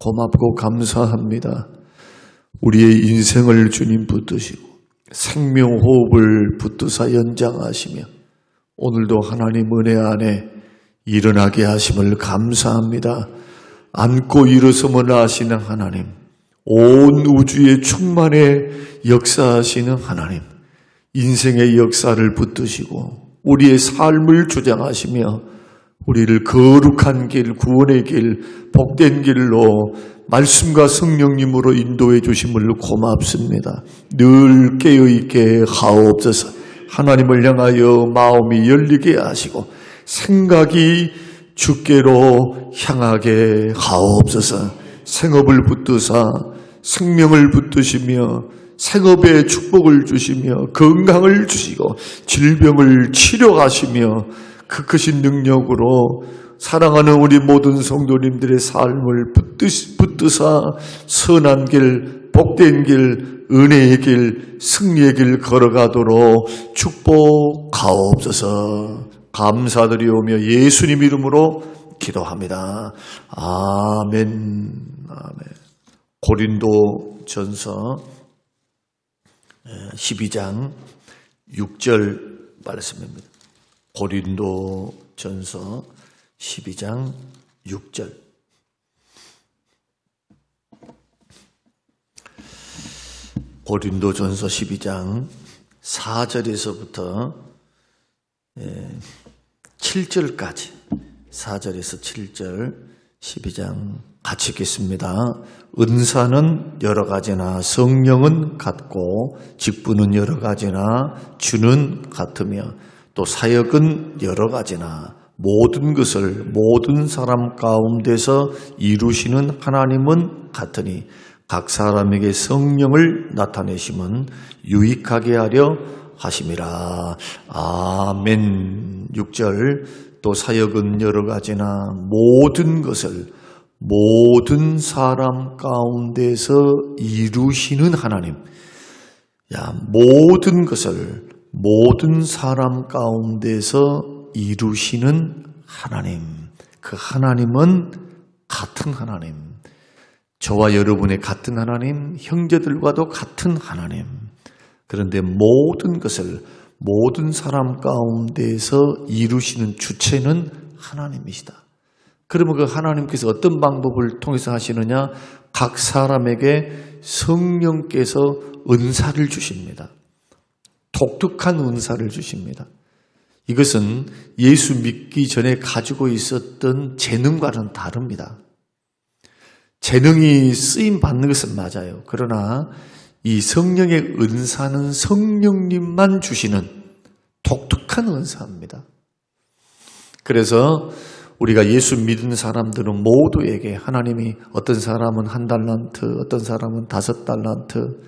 고맙고 감사합니다. 우리의 인생을 주님 붙드시고 생명호흡을 붙드사 연장하시며 오늘도 하나님 은혜 안에 일어나게 하심을 감사합니다. 안고 일어서면 아시는 하나님, 온 우주의 충만에 역사하시는 하나님, 인생의 역사를 붙드시고 우리의 삶을 주장하시며 우리를 거룩한 길, 구원의 길, 복된 길로 말씀과 성령님으로 인도해 주심을 고맙습니다. 늘 깨어있게 하옵소서. 하나님을 향하여 마음이 열리게 하시고 생각이 주께로 향하게 하옵소서. 생업을 붙드사 생명을 붙드시며 생업에 축복을 주시며 건강을 주시고 질병을 치료하시며 그 크신 능력으로 사랑하는 우리 모든 성도님들의 삶을 붙드사 선한 길, 복된 길, 은혜의 길, 승리의 길 걸어가도록 축복하옵소서. 감사드리오며 예수님 이름으로 기도합니다. 아멘. 아멘. 고린도전서 12장 6절 말씀입니다. 고린도전서 12장 6절. 고린도전서 12장 4절에서부터 7절까지 4절에서 7절 12장 같이 읽겠습니다. 은사는 여러 가지나 성령은 같고 직분은 여러 가지나 주는 같으며 또 사역은 여러 가지나 모든 것을 모든 사람 가운데서 이루시는 하나님은 같으니 각 사람에게 성령을 나타내심은 유익하게 하려 하심이라. 아멘. 6절. 또 사역은 여러 가지나 모든 것을 모든 사람 가운데서 이루시는 하나님. 모든 것을 모든 사람 가운데서 이루시는 하나님. 그 하나님은 같은 하나님. 저와 여러분의 같은 하나님, 형제들과도 같은 하나님. 그런데 모든 것을 모든 사람 가운데서 이루시는 주체는 하나님이시다. 그러면 그 하나님께서 어떤 방법을 통해서 하시느냐? 각 사람에게 성령께서 은사를 주십니다. 독특한 은사를 주십니다. 이것은 예수 믿기 전에 가지고 있었던 재능과는 다릅니다. 재능이 쓰임 받는 것은 맞아요. 그러나 이 성령의 은사는 성령님만 주시는 독특한 은사입니다. 그래서 우리가 예수 믿는 사람들은 모두에게 하나님이 어떤 사람은 1달란트, 어떤 사람은 5달란트,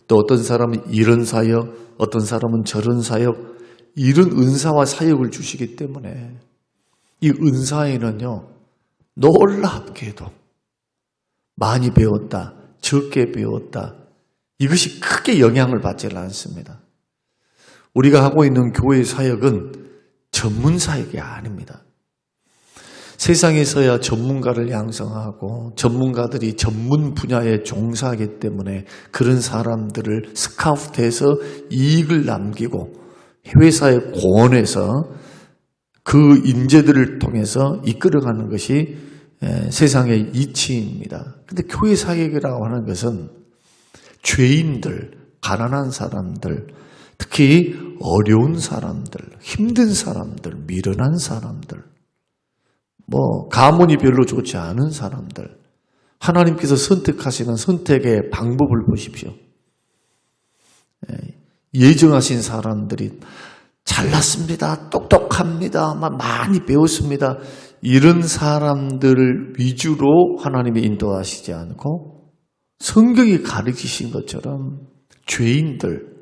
또 어떤 사람은 이런 사역, 어떤 사람은 저런 사역, 이런 은사와 사역을 주시기 때문에 이 은사에는요, 놀랍게도 많이 배웠다, 적게 배웠다, 이것이 크게 영향을 받지는 않습니다. 우리가 하고 있는 교회 사역은 전문 사역이 아닙니다. 세상에서야 전문가를 양성하고 전문가들이 전문 분야에 종사하기 때문에 그런 사람들을 스카우트해서 이익을 남기고 회사에 공헌해서 그 인재들을 통해서 이끌어가는 것이 세상의 이치입니다. 그런데 교회 사역이라고 하는 것은 죄인들, 가난한 사람들, 특히 어려운 사람들, 힘든 사람들, 미련한 사람들, 가문이 별로 좋지 않은 사람들, 하나님께서 선택하시는 선택의 방법을 보십시오. 예정하신 사람들이 잘났습니다, 똑똑합니다, 많이 배웠습니다. 이런 사람들을 위주로 하나님이 인도하시지 않고 성경이 가르치신 것처럼 죄인들,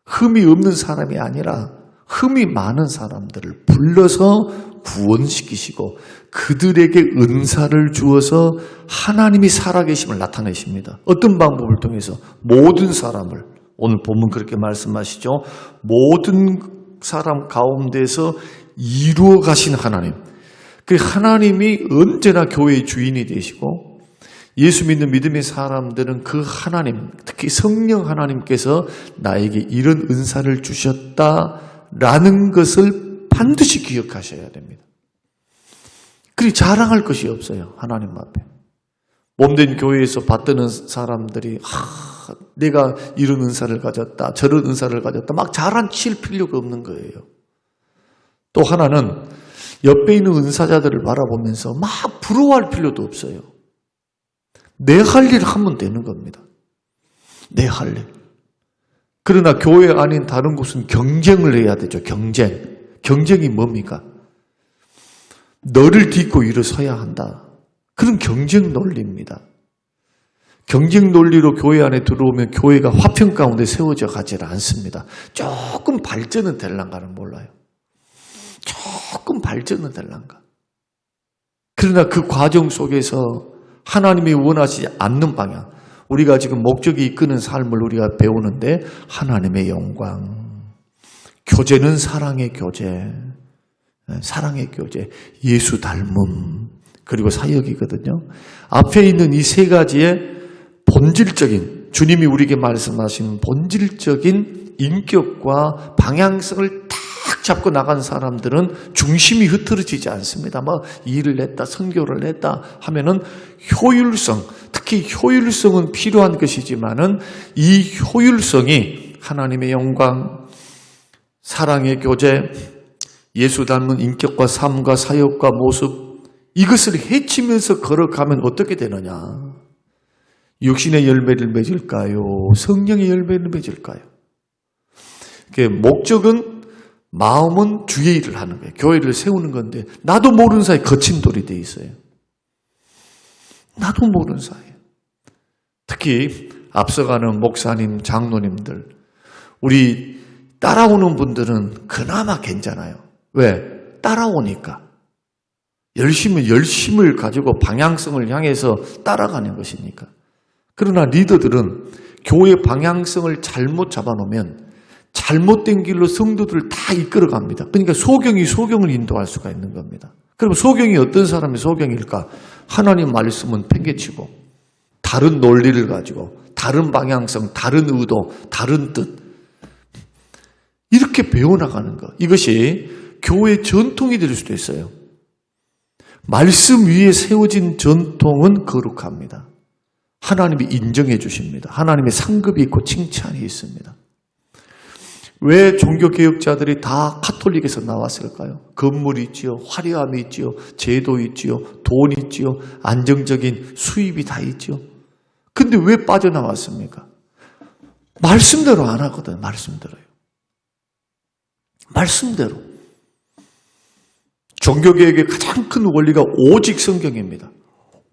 흠이 없는 사람이 아니라 흠이 많은 사람들을 불러서 구원시키시고 그들에게 은사를 주어서 하나님이 살아계심을 나타내십니다. 어떤 방법을 통해서? 모든 사람을, 오늘 본문 그렇게 말씀하시죠. 모든 사람 가운데서 이루어 가신 하나님. 그 하나님이 언제나 교회의 주인이 되시고 예수 믿는 믿음의 사람들은 그 하나님, 특히 성령 하나님께서 나에게 이런 은사를 주셨다라는 것을 반드시 기억하셔야 됩니다. 그리 자랑할 것이 없어요. 하나님 앞에. 몸된 교회에서 받드는 사람들이 내가 이런 은사를 가졌다, 저런 은사를 가졌다 막 자랑칠 필요가 없는 거예요. 또 하나는 옆에 있는 은사자들을 바라보면서 막 부러워할 필요도 없어요. 내 할 일 하면 되는 겁니다. 내 할 일. 그러나 교회 아닌 다른 곳은 경쟁을 해야 되죠. 경쟁. 경쟁이 뭡니까? 너를 딛고 일어서야 한다. 그런 경쟁 논리입니다. 경쟁 논리로 교회 안에 들어오면 교회가 화평 가운데 세워져 가지 않습니다. 조금 발전은 될란가는 몰라요. 조금 발전은 될란가. 그러나 그 과정 속에서 하나님이 원하지 않는 방향, 우리가 지금 목적이 이끄는 삶을 우리가 배우는데 하나님의 영광, 교제는 사랑의 교제, 사랑의 교제, 예수 닮음, 그리고 사역이거든요. 앞에 있는 이 세 가지의 본질적인, 주님이 우리에게 말씀하신 본질적인 인격과 방향성을 딱 잡고 나간 사람들은 중심이 흐트러지지 않습니다. 일을 냈다, 선교를 냈다 하면은 효율성, 특히 효율성은 필요한 것이지만은 이 효율성이 하나님의 영광, 사랑의 교제, 예수 닮은 인격과 삶과 사역과 모습, 이것을 해치면서 걸어가면 어떻게 되느냐? 육신의 열매를 맺을까요? 성령의 열매를 맺을까요? 목적은, 마음은 주의 일을 하는 거예요. 교회를 세우는 건데 나도 모르는 사이에 거친 돌이 돼 있어요. 나도 모르는 사이에. 특히 앞서가는 목사님, 장로님들, 우리 따라오는 분들은 그나마 괜찮아요. 왜? 따라오니까. 열심을 가지고 방향성을 향해서 따라가는 것이니까. 그러나 리더들은 교회 방향성을 잘못 잡아놓으면 잘못된 길로 성도들을 다 이끌어갑니다. 그러니까 소경을 인도할 수가 있는 겁니다. 그럼 소경이 어떤 사람이 소경일까? 하나님 말씀은 팽개치고 다른 논리를 가지고 다른 방향성, 다른 의도, 다른 뜻, 이렇게 배워나가는 것. 이것이 교회의 전통이 될 수도 있어요. 말씀 위에 세워진 전통은 거룩합니다. 하나님이 인정해 주십니다. 하나님의 상급이 있고 칭찬이 있습니다. 왜 종교개혁자들이 다 카톨릭에서 나왔을까요? 건물이 있지요, 화려함이 있지요, 제도 있지요, 돈 있지요, 안정적인 수입이 다 있지요. 근데 왜 빠져나왔습니까? 말씀대로 안 하거든요. 말씀대로요. 말씀대로. 종교개혁의 가장 큰 원리가 오직 성경입니다.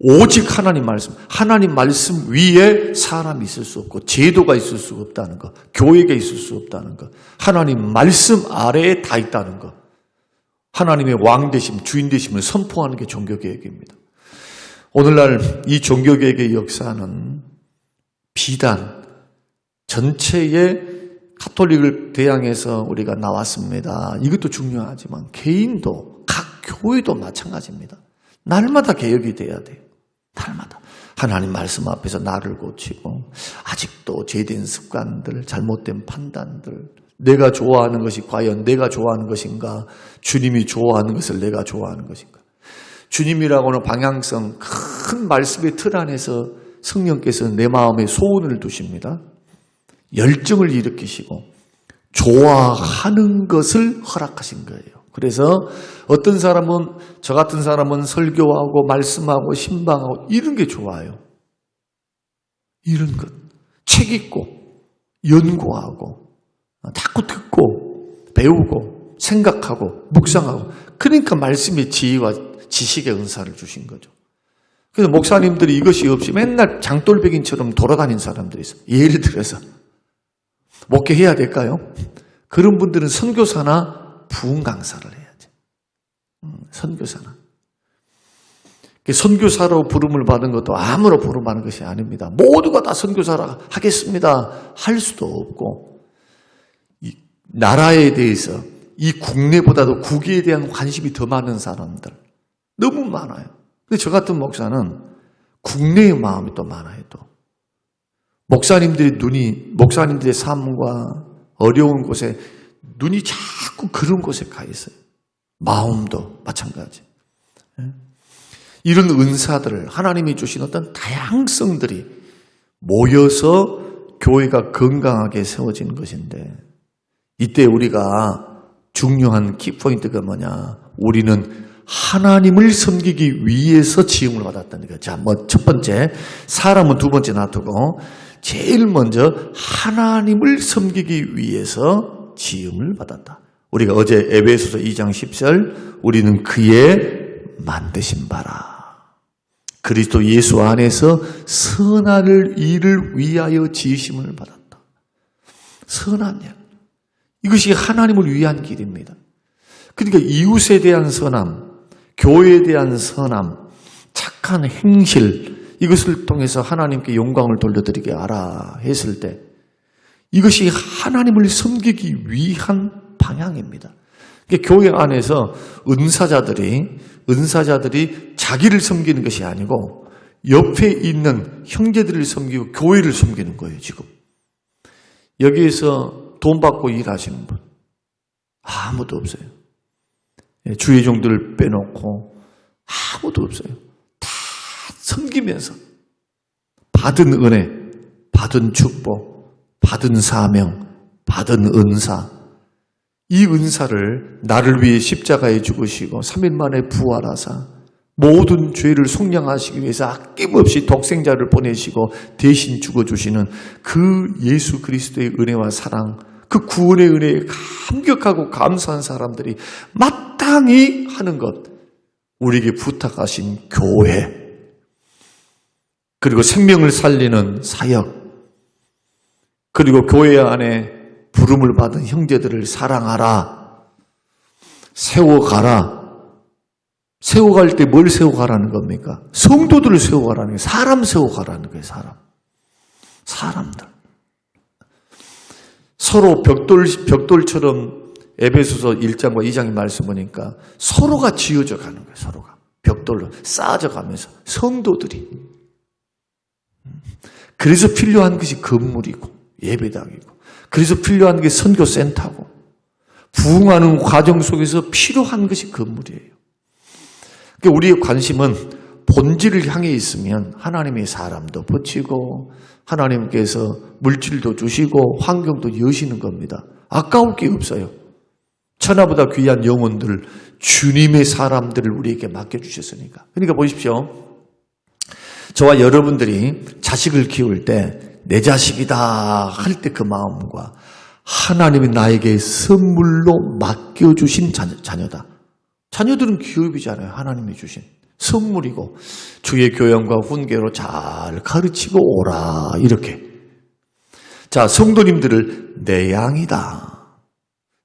오직 하나님 말씀 위에 사람이 있을 수 없고 제도가 있을 수 없다는 것, 교회가 있을 수 없다는 것, 하나님 말씀 아래에 다 있다는 것, 하나님의 왕되심, 주인되심을 선포하는 게 종교개혁입니다. 오늘날 이 종교개혁의 역사는 비단 전체의 카톨릭을 대항해서 우리가 나왔습니다. 이것도 중요하지만 개인도, 각 교회도 마찬가지입니다. 날마다 개혁이 돼야 돼요. 날마다. 하나님 말씀 앞에서 나를 고치고, 아직도 죄된 습관들, 잘못된 판단들, 내가 좋아하는 것이 과연 내가 좋아하는 것인가, 주님이 좋아하는 것을 내가 좋아하는 것인가. 주님이라고는 방향성, 큰 말씀의 틀 안에서 성령께서 내 마음에 소원을 두십니다. 열정을 일으키시고 좋아하는 것을 허락하신 거예요. 그래서 어떤 사람은, 저 같은 사람은 설교하고 말씀하고 신방하고 이런 게 좋아요. 이런 것. 책 읽고 연구하고 자꾸 듣고 배우고 생각하고 묵상하고, 그러니까 말씀의 지혜와 지식의 은사를 주신 거죠. 그래서 목사님들이 이것이 없이 맨날 장돌백인처럼 돌아다니는 사람들이 있어요. 예를 들어서 목회해야 될까요? 그런 분들은 선교사나 부흥 강사를 해야지. 선교사나. 선교사로 부름을 받은 것도 아무나 부름 받는 것이 아닙니다. 모두가 다 선교사라 하겠습니다 할 수도 없고, 이 나라에 대해서, 이 국내보다도 국외에 대한 관심이 더 많은 사람들 너무 많아요. 근데 저 같은 목사는 국내의 마음이 또 많아요. 또 목사님들의 삶과 어려운 곳에 눈이 자꾸 그런 곳에 가 있어요. 마음도 마찬가지. 이런 은사들을 하나님이 주신 어떤 다양성들이 모여서 교회가 건강하게 세워진 것인데, 이때 우리가 중요한 키포인트가 뭐냐? 우리는 하나님을 섬기기 위해서 지음을 받았다는 거죠. 자, 첫 번째, 사람은 두 번째 놔두고 제일 먼저 하나님을 섬기기 위해서 지음을 받았다. 우리가 어제 에베소서 2장 10절, 우리는 그의 만드신 바라. 그리스도 예수 안에서 선한 일을 위하여 지으심을 받았다. 선한 일. 이것이 하나님을 위한 길입니다. 그러니까 이웃에 대한 선함, 교회에 대한 선함, 착한 행실, 이것을 통해서 하나님께 영광을 돌려드리게 하라 했을 때, 이것이 하나님을 섬기기 위한 방향입니다. 그러니까 교회 안에서 은사자들이 자기를 섬기는 것이 아니고 옆에 있는 형제들을 섬기고 교회를 섬기는 거예요. 지금 여기에서 돈 받고 일하시는 분 아무도 없어요. 주의 종들을 빼놓고 아무도 없어요. 다 섬기면서 받은 은혜, 받은 축복, 받은 사명, 받은 은사, 이 은사를 나를 위해 십자가에 죽으시고 3일 만에 부활하사 모든 죄를 속량하시기 위해서 아낌없이 독생자를 보내시고 대신 죽어주시는 그 예수 그리스도의 은혜와 사랑, 그 구원의 은혜에 감격하고 감사한 사람들이 마땅히 하는 것, 우리에게 부탁하신 교회, 그리고 생명을 살리는 사역, 그리고 교회 안에 부름을 받은 형제들을 사랑하라, 세워가라. 세워갈 때 뭘 세워가라는 겁니까? 성도들을 세워가라는 거예요. 사람 세워가라는 거예요. 사람들. 서로 벽돌처럼 에베소서 1장과 2장의 말씀 보니까 서로가 지어져 가는 거예요. 서로가 벽돌로 쌓아져 가면서 성도들이. 그래서 필요한 것이 건물이고 예배당이고, 그래서 필요한 게 선교센터고, 부흥하는 과정 속에서 필요한 것이 건물이에요. 그러니까 우리의 관심은 본질을 향해 있으면 하나님의 사람도 붙이고 하나님께서 물질도 주시고 환경도 여시는 겁니다. 아까울 게 없어요. 천하보다 귀한 영혼들, 주님의 사람들을 우리에게 맡겨주셨으니까. 그러니까 보십시오. 저와 여러분들이 자식을 키울 때 내 자식이다 할 때 그 마음과 하나님이 나에게 선물로 맡겨주신 자녀다. 자녀들은 기업이잖아요. 하나님이 주신 선물이고 주의 교양과 훈계로 잘 가르치고 오라. 이렇게. 자, 성도님들을 내 양이다,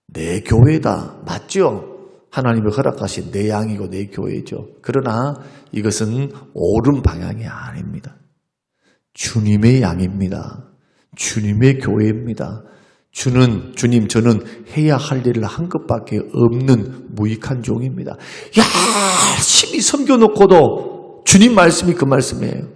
내 교회다. 맞죠? 하나님이 허락하신 내 양이고 내 교회죠. 그러나 이것은 옳은 방향이 아닙니다. 주님의 양입니다. 주님의 교회입니다. 주님, 저는 해야 할 일을 한 것밖에 없는 무익한 종입니다. 열심히 섬겨놓고도, 주님 말씀이 그 말씀이에요.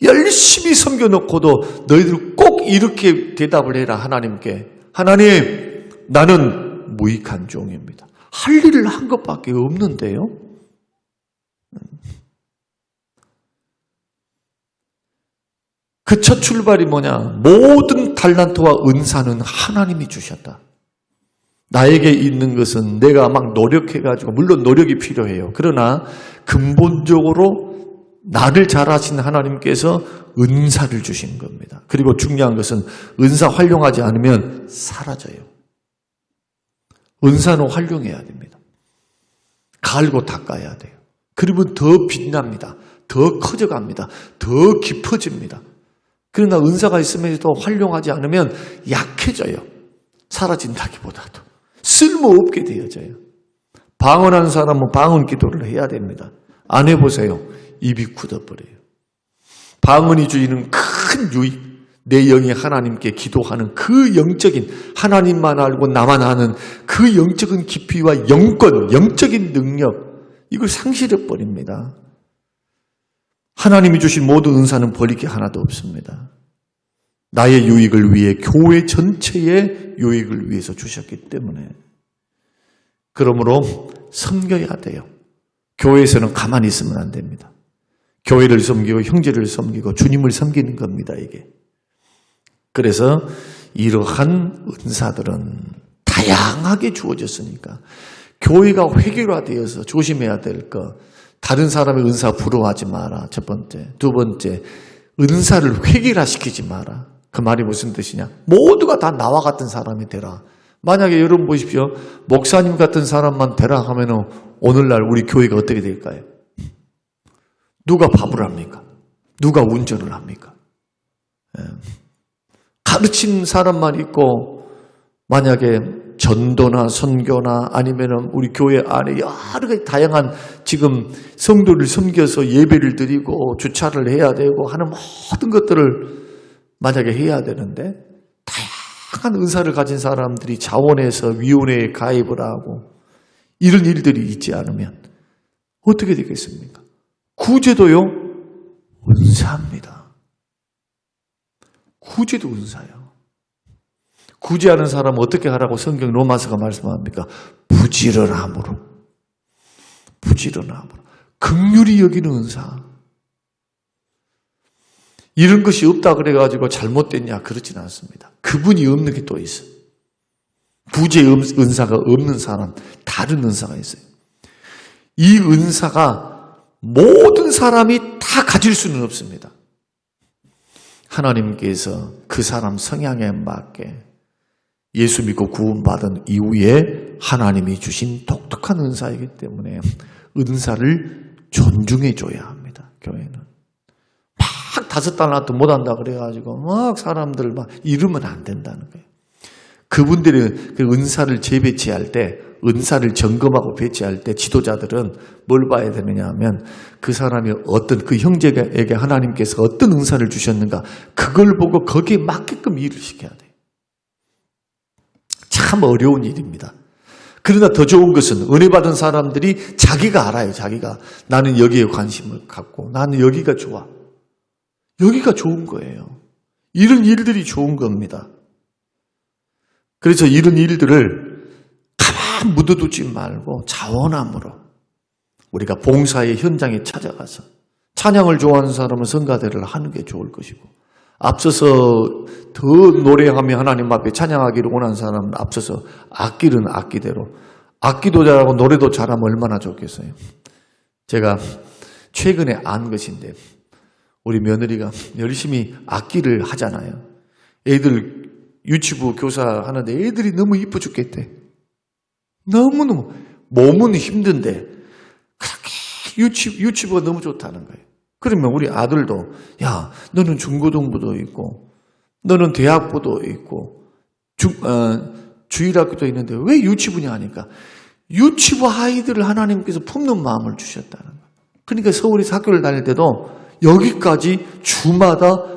열심히 섬겨놓고도 너희들 꼭 이렇게 대답을 해라. 하나님께. 하나님, 나는 무익한 종입니다. 할 일을 한 것밖에 없는데요. 그 첫 출발이 뭐냐? 모든 달란트와 은사는 하나님이 주셨다. 나에게 있는 것은 내가 막 노력해가지고, 물론 노력이 필요해요. 그러나 근본적으로 나를 잘하신 하나님께서 은사를 주신 겁니다. 그리고 중요한 것은 은사 활용하지 않으면 사라져요. 은사는 활용해야 됩니다. 갈고 닦아야 돼요. 그러면 더 빛납니다. 더 커져갑니다. 더 깊어집니다. 그러나 은사가 있음에도 활용하지 않으면 약해져요. 사라진다기보다도 쓸모없게 되어져요. 방언하는 사람은 방언 기도를 해야 됩니다. 안 해보세요. 입이 굳어버려요. 방언이 주는 큰 유익, 내 영이 하나님께 기도하는 그 영적인, 하나님만 알고 나만 아는 그 영적인 깊이와 영권, 영적인 능력, 이걸 상실해버립니다. 하나님이 주신 모든 은사는 버릴 게 하나도 없습니다. 나의 유익을 위해, 교회 전체의 유익을 위해서 주셨기 때문에. 그러므로 섬겨야 돼요. 교회에서는 가만히 있으면 안 됩니다. 교회를 섬기고 형제를 섬기고 주님을 섬기는 겁니다, 이게. 그래서 이러한 은사들은 다양하게 주어졌으니까 교회가 획일화되어서 조심해야 될 것. 다른 사람의 은사 부러워하지 마라. 첫 번째. 두 번째, 은사를 획일화시키지 마라. 그 말이 무슨 뜻이냐? 모두가 다 나와 같은 사람이 되라. 만약에 여러분 보십시오. 목사님 같은 사람만 되라 하면은 오늘날 우리 교회가 어떻게 될까요? 누가 밥을 합니까? 누가 운전을 합니까? 가르친 사람만 있고 만약에 전도나 선교나 아니면은 우리 교회 안에 여러 가지 다양한 지금 성도를 섬겨서 예배를 드리고 주차를 해야 되고 하는 모든 것들을 만약에 해야 되는데 다양한 은사를 가진 사람들이 자원해서 위원회에 가입을 하고 이런 일들이 있지 않으면 어떻게 되겠습니까? 구제도요, 은사입니다. 구제도 은사예요. 구제하는 사람은 어떻게 하라고 성경 로마서가 말씀합니까? 부지런함으로. 부지런함으로. 긍휼히 여기는 은사. 이런 것이 없다 그래가지고 잘못됐냐? 그렇지는 않습니다. 그분이 없는 게 또 있어요. 구제 은사가 없는 사람, 다른 은사가 있어요. 이 은사가 모든 사람이 다 가질 수는 없습니다. 하나님께서 그 사람 성향에 맞게 예수 믿고 구원받은 이후에 하나님이 주신 독특한 은사이기 때문에 은사를 존중해줘야 합니다. 교회는. 막 5달란트 못한다 그래가지고 막 사람들 막 이러면 안 된다는 거예요. 그분들이 그 은사를 재배치할 때, 은사를 점검하고 배치할 때 지도자들은 뭘 봐야 되느냐 하면 그 사람이 어떤, 그 형제에게 하나님께서 어떤 은사를 주셨는가 그걸 보고 거기에 맞게끔 일을 시켜야 돼요. 참 어려운 일입니다. 그러나 더 좋은 것은 은혜 받은 사람들이 자기가 알아요. 자기가 나는 여기에 관심을 갖고 나는 여기가 좋아. 여기가 좋은 거예요. 이런 일들이 좋은 겁니다. 그래서 이런 일들을 가만 묻어두지 말고 자원함으로 우리가 봉사의 현장에 찾아가서 찬양을 좋아하는 사람은 성가대를 하는 게 좋을 것이고 앞서서 더 노래하며 하나님 앞에 찬양하기를 원하는 사람은 앞서서 악기는 악기대로 악기도 잘하고 노래도 잘하면 얼마나 좋겠어요. 제가 최근에 안 것인데 우리 며느리가 열심히 악기를 하잖아요. 애들 유치부 교사 하는데 애들이 너무 이뻐 죽겠대. 너무너무 몸은 힘든데 그렇게 유치부가 너무 좋다는 거예요. 그러면 우리 아들도 야 너는 중고등부도 있고 너는 대학부도 있고 주일학교도 있는데 왜 유치부냐 하니까 유치부 아이들을 하나님께서 품는 마음을 주셨다는 거예요. 그러니까 서울에서 학교를 다닐 때도 여기까지 주마다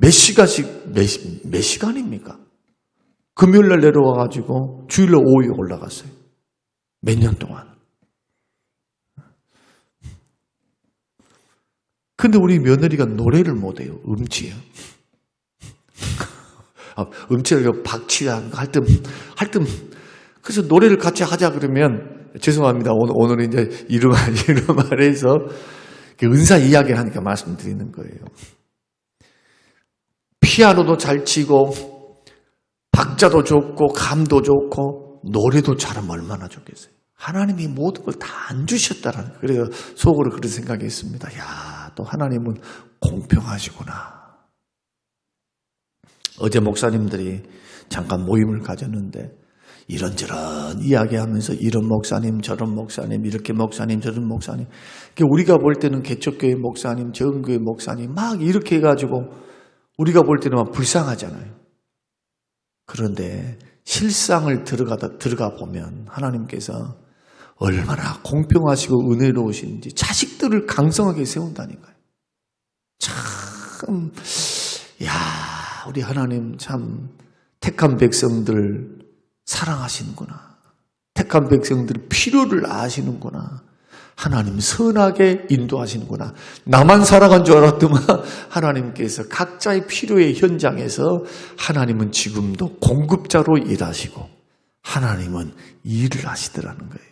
몇 시간씩 몇 시간입니까? 금요일날 내려와가지고 주일날 오후에 올라갔어요. 몇 년 동안. 근데 우리 며느리가 노래를 못해요. 음치예요. 음치를 박치야 하여튼 그래서 노래를 같이 하자 그러면 죄송합니다. 오늘 이제 이런 말에서 은사 이야기를 하니까 말씀드리는 거예요. 피아노도 잘 치고 박자도 좋고 감도 좋고 노래도 잘하면 얼마나 좋겠어요. 하나님이 모든 걸 다 안 주셨다라는 거예요. 그래서 속으로 그런 생각이 있습니다. 야, 또 하나님은 공평하시구나. 어제 목사님들이 잠깐 모임을 가졌는데 이런저런 이야기하면서 이런 목사님 저런 목사님 이렇게 목사님 저런 목사님 우리가 볼 때는 개척교회 목사님 정교회 목사님 막 이렇게 해가지고 우리가 볼 때는 막 불쌍하잖아요. 그런데 실상을 들어가 보면 하나님께서 얼마나 공평하시고 은혜로우신지 자식들을 강성하게 세운다니까요. 참, 우리 하나님 참 택한 백성들 사랑하시는구나. 택한 백성들의 필요를 아시는구나. 하나님 선하게 인도하시는구나. 나만 살아간 줄 알았더만 하나님께서 각자의 필요의 현장에서 하나님은 지금도 공급자로 일하시고 하나님은 일을 하시더라는 거예요.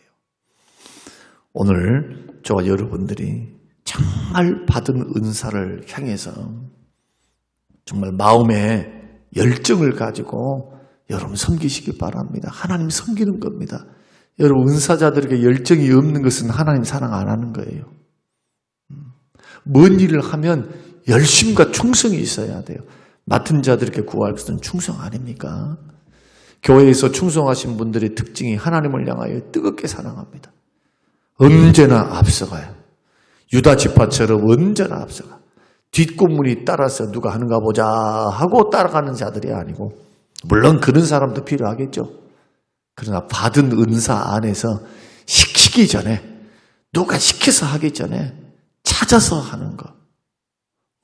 오늘 저와 여러분들이 정말 받은 은사를 향해서 정말 마음에 열정을 가지고 여러분 섬기시길 바랍니다. 하나님 섬기는 겁니다. 여러분 은사자들에게 열정이 없는 것은 하나님 사랑 안 하는 거예요. 뭔 일을 하면 열심과 충성이 있어야 돼요. 맡은 자들에게 구할 것은 충성 아닙니까? 교회에서 충성하신 분들의 특징이 하나님을 향하여 뜨겁게 사랑합니다. 언제나 앞서가요. 유다 지파처럼 언제나 앞서가. 뒷공문이 따라서 누가 하는가 보자 하고 따라가는 자들이 아니고, 물론 그런 사람도 필요하겠죠. 그러나 받은 은사 안에서 시키기 전에, 누가 시켜서 하기 전에 찾아서 하는 것.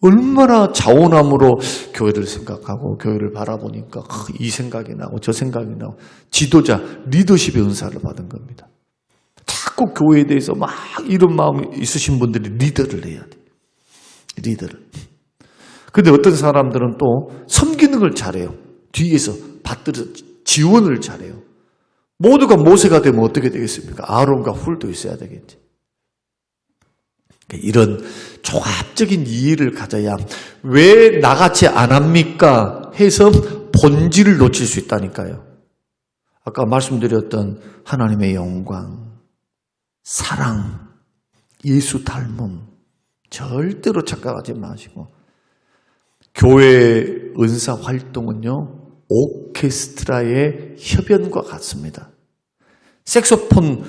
얼마나 자원함으로 교회를 생각하고 교회를 바라보니까 이 생각이 나고 저 생각이 나고, 지도자, 리더십의 은사를 받은 겁니다. 자꾸 교회에 대해서 막 이런 마음이 있으신 분들이 리더를 해야 돼. 리더를. 근데 어떤 사람들은 또 섬기는 걸 잘해요. 뒤에서 받들어 지원을 잘해요. 모두가 모세가 되면 어떻게 되겠습니까? 아론과 훌도 있어야 되겠지. 이런 종합적인 이해를 가져야 왜 나같이 안 합니까? 해서 본질을 놓칠 수 있다니까요. 아까 말씀드렸던 하나님의 영광, 사랑, 예수 닮음 절대로 착각하지 마시고, 교회 은사 활동은요 오케스트라의 협연과 같습니다. 색소폰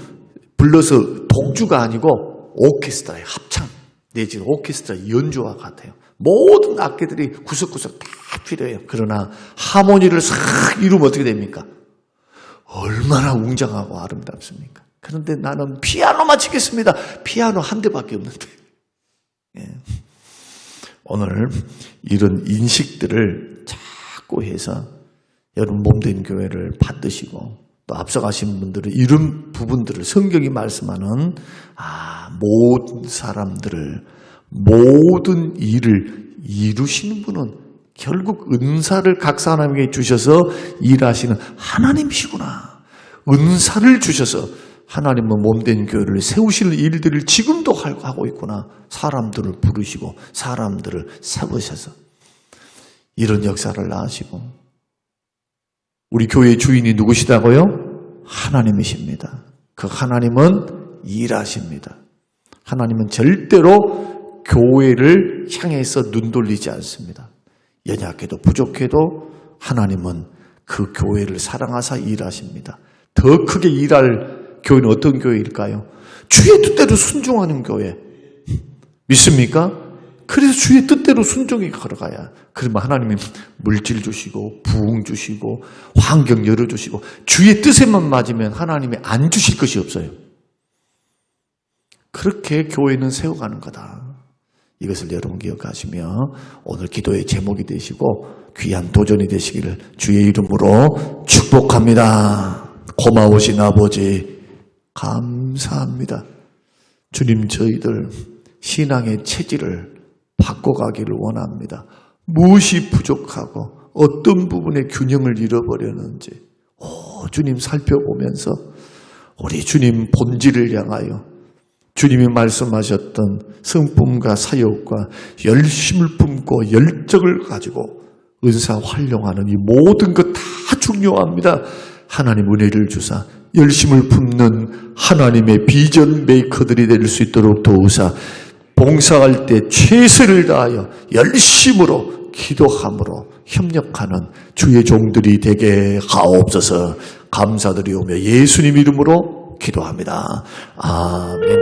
불러서 독주가 아니고 오케스트라의 합창 내지는 오케스트라 연주와 같아요. 모든 악기들이 구석구석 다 필요해요. 그러나 하모니를 싹 이루면 어떻게 됩니까? 얼마나 웅장하고 아름답습니까? 그런데 나는 피아노만 치겠습니다. 피아노 한 대밖에 없는데. 예. 오늘 이런 인식들을 자꾸 해서 여러분 몸된 교회를 받으시고, 또 앞서가신 분들은 이런 부분들을 성경이 말씀하는 모든 사람들을, 모든 일을 이루시는 분은 결국 은사를 각 사람에게 주셔서 일하시는 하나님이시구나. 은사를 주셔서 하나님은 몸된 교회를 세우실 일들을 지금도 하고 있구나. 사람들을 부르시고 사람들을 세우셔서 이런 역사를 하시고, 우리 교회의 주인이 누구시다고요? 하나님이십니다. 그 하나님은 일하십니다. 하나님은 절대로 교회를 향해서 눈 돌리지 않습니다. 연약해도 부족해도 하나님은 그 교회를 사랑하사 일하십니다. 더 크게 일할 교회는 어떤 교회일까요? 주의 뜻대로 순종하는 교회. 믿습니까? 그래서 주의 뜻대로 순종해 걸어가야. 그러면 하나님이 물질 주시고 부흥 주시고 환경 열어주시고, 주의 뜻에만 맞으면 하나님이 안 주실 것이 없어요. 그렇게 교회는 세워가는 거다. 이것을 여러분 기억하시며 오늘 기도의 제목이 되시고 귀한 도전이 되시기를 주의 이름으로 축복합니다. 고마우신 아버지 감사합니다. 주님, 저희들 신앙의 체질을 바꿔가기를 원합니다. 무엇이 부족하고 어떤 부분의 균형을 잃어버렸는지 주님 살펴보면서 우리 주님 본질을 향하여 주님이 말씀하셨던 성품과 사역과 열심을 품고 열정을 가지고 은사 활용하는 이 모든 것 다 중요합니다. 하나님 은혜를 주사 열심을 품는 하나님의 비전 메이커들이 될 수 있도록 도우사, 봉사할 때 최선을 다하여 열심으로 기도함으로 협력하는 주의 종들이 되게 하옵소서. 감사드리오며 예수님 이름으로 기도합니다. 아멘.